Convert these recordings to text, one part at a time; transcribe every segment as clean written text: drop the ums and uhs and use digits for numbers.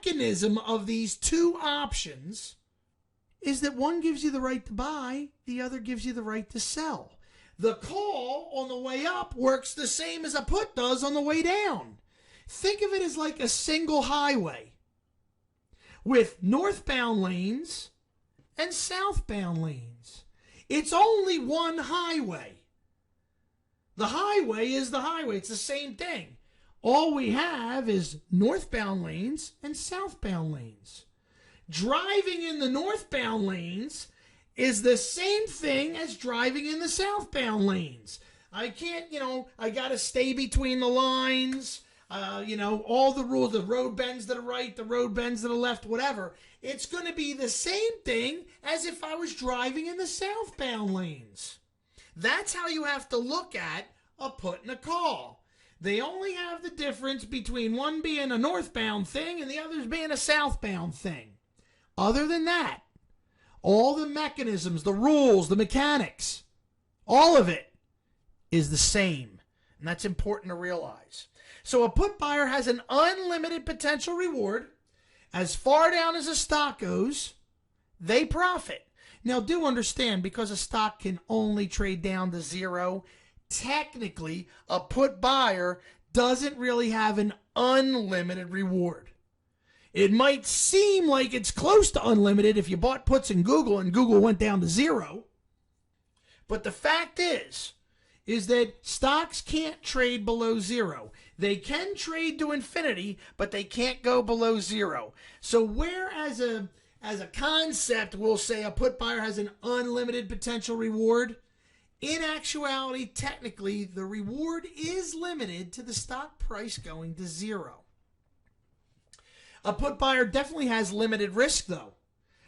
mechanism of these two options is that one gives you the right to buy, the other gives you the right to sell. The call on the way up works the same as a put does on the way down. Think of it as like a single highway with northbound lanes and southbound lanes. It's only one highway. The highway is the highway. It's the same thing. All we have is northbound lanes and southbound lanes. Driving in the northbound lanes is the same thing as driving in the southbound lanes. I can't, I got to stay between the lines, all the rules, the road bends to the right, the road bends to the left, whatever. It's going to be the same thing as if I was driving in the southbound lanes. That's how you have to look at a put and a call. They only have the difference between one being a northbound thing and the other being a southbound thing. Other than that, all the mechanisms, the rules, the mechanics, all of it is the same. And that's important to realize. So a put buyer has an unlimited potential reward. As far down as a stock goes, they profit. Now, do understand, because a stock can only trade down to zero, technically, a put buyer doesn't really have an unlimited reward. It might seem like it's close to unlimited if you bought puts in Google and Google went down to zero. But the fact is that stocks can't trade below zero. They can trade to infinity, but they can't go below zero. So whereas as a concept, we'll say a put buyer has an unlimited potential reward, in actuality, technically, the reward is limited to the stock price going to zero. A put buyer definitely has limited risk, though.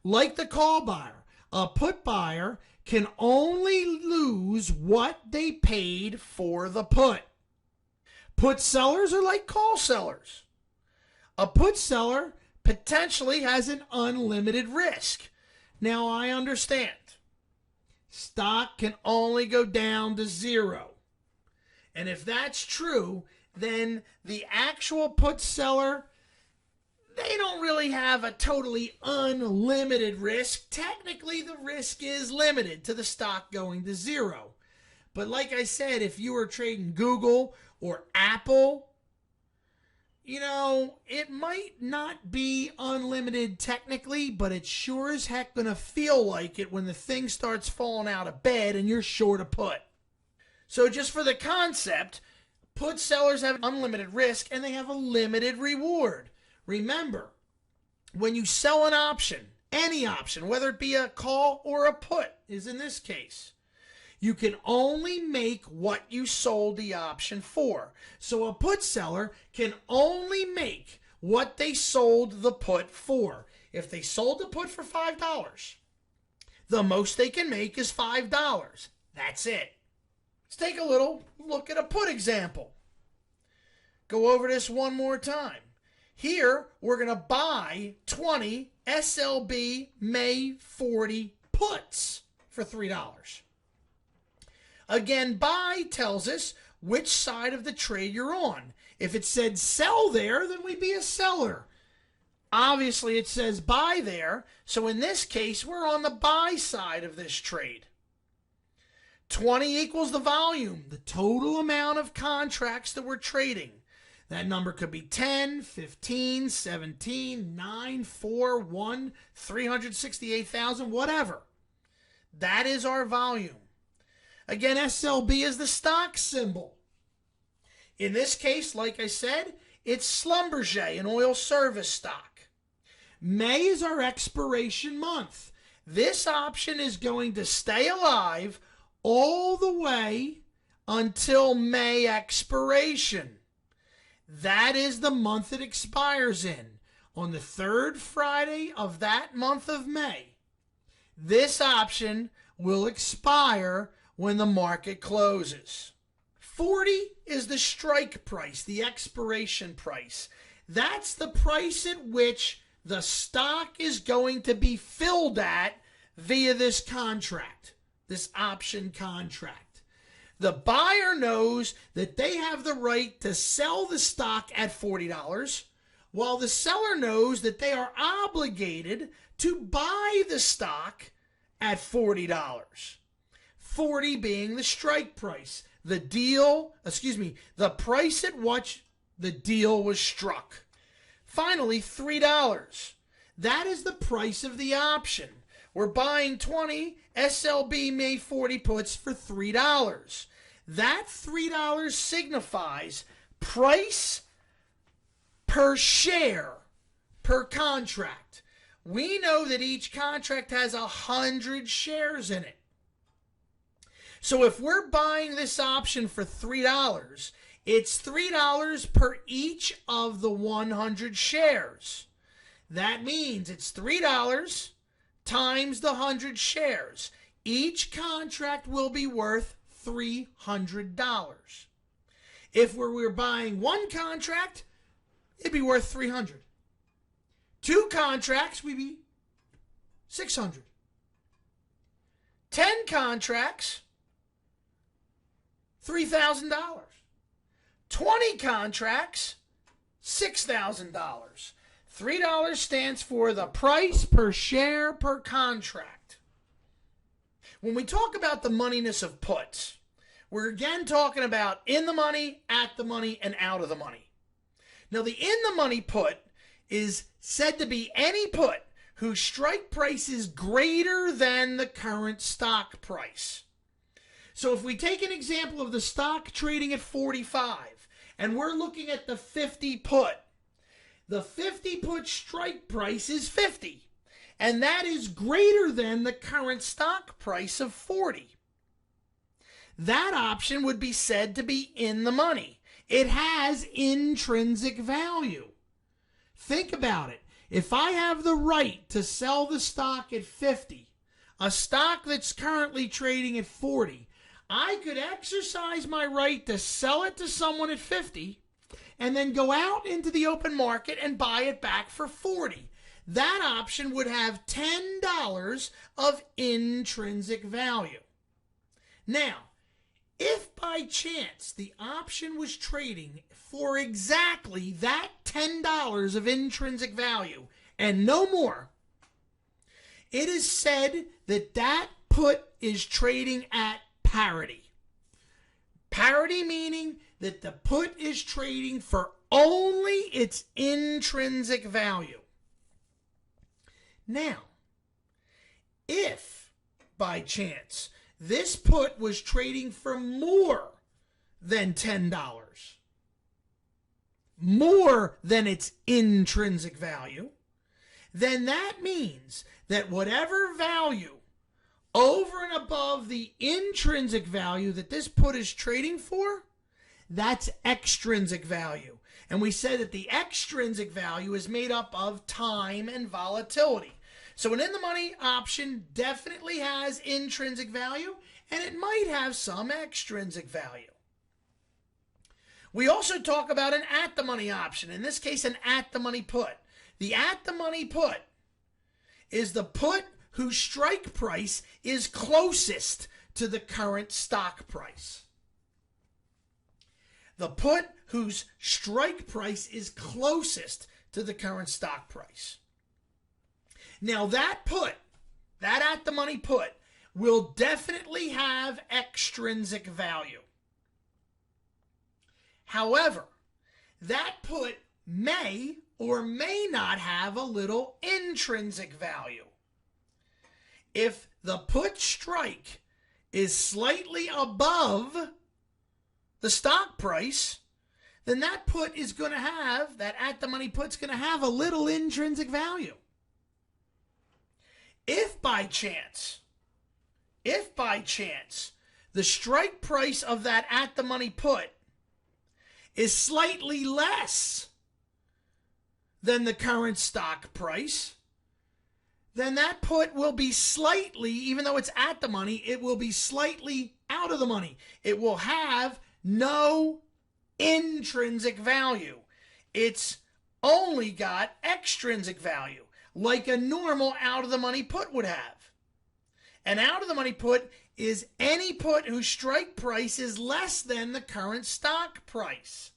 Like the call buyer, a put buyer can only lose what they paid for the put. Put sellers are like call sellers. A put seller potentially has an unlimited risk. Now, I understand. Stock can only go down to zero. And if that's true, then the actual put seller, they don't really have a totally unlimited risk. Technically, the risk is limited to the stock going to zero. But like I said, if you were trading Google or Apple, it might not be unlimited technically, but it's sure as heck going to feel like it when the thing starts falling out of bed and you're short a put. So just for the concept, put sellers have unlimited risk and they have a limited reward. Remember, when you sell an option, any option, whether it be a call or a put, is in this case, you can only make what you sold the option for. So a put seller can only make what they sold the put for. If they sold the put for $5, the most they can make is $5. That's it. Let's take a little look at a put example. Go over this one more time. Here, we're going to buy 20 SLB May 40 puts for $3. Again, buy tells us which side of the trade you're on. If it said sell there, then we'd be a seller. Obviously, it says buy there, so in this case, we're on the buy side of this trade. 20 equals the volume, the total amount of contracts that we're trading. That number could be 10, 15, 17, 9, 4, 1, 368,000, whatever. That is our volume. Again, SLB is the stock symbol. In this case, like I said, it's Schlumberger, an oil service stock. May is our expiration month. This option is going to stay alive all the way until May expiration. That is the month it expires in. On the third Friday of that month of May, this option will expire when the market closes. 40 is the strike price, the expiration price. That's the price at which the stock is going to be filled at via this contract, this option contract. The buyer knows that they have the right to sell the stock at $40, while the seller knows that they are obligated to buy the stock at $40. 40 being the strike price. The price at which the deal was struck. Finally, $3. That is the price of the option. We're buying 20 SLB May 40 puts for $3. That $3 signifies price per share per contract. We know that each contract has 100 shares in it. So if we're buying this option for $3, it's $3 per each of the 100 shares. That means it's $3 times the 100 shares. Each contract will be worth $300. If we were buying one contract, it'd be worth $300. Two contracts, we'd be $600. 10 contracts, $3,000. 20 contracts, $6,000. $3 stands for the price per share per contract. When we talk about the moneyness of puts, we're again talking about in the money, at the money, and out of the money. Now, the in the money put is said to be any put whose strike price is greater than the current stock price. So if we take an example of the stock trading at 45 and we're looking at the 50 put, the 50 put strike price is 50, and that is greater than the current stock price of 40. That option would be said to be in the money. It has intrinsic value. Think about it. If I have the right to sell the stock at 50, a stock that's currently trading at 40, I could exercise my right to sell it to someone at 50 and then go out into the open market and buy it back for 40. That option would have $10 of intrinsic value. Now, if by chance the option was trading for exactly that $10 of intrinsic value and no more, it is said that that put is trading at parity. Parity meaning that the put is trading for only its intrinsic value. Now, if by chance this put was trading for more than $10, more than its intrinsic value, then that means that whatever value over and above the intrinsic value that this put is trading for, that's extrinsic value. And we said that the extrinsic value is made up of time and volatility. So an in-the-money option definitely has intrinsic value, and it might have some extrinsic value. We also talk about an at-the-money option, in this case an at-the-money put. The at-the-money put is the put whose strike price is closest to the current stock price. The put whose strike price is closest to the current stock price. Now that put, that at-the-money put, will definitely have extrinsic value. However, that put may or may not have a little intrinsic value. If the put strike is slightly above the stock price, then that put is going to have, that at-the-money put's going to have a little intrinsic value. If by chance, the strike price of that at-the-money put is slightly less than the current stock price, then that put will be slightly, even though it's at the money, it will be slightly out of the money. It will have no intrinsic value. It's only got extrinsic value, like a normal out-of-the-money put would have. An out-of-the-money put is any put whose strike price is less than the current stock price.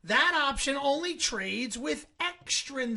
That option only trades with extrinsic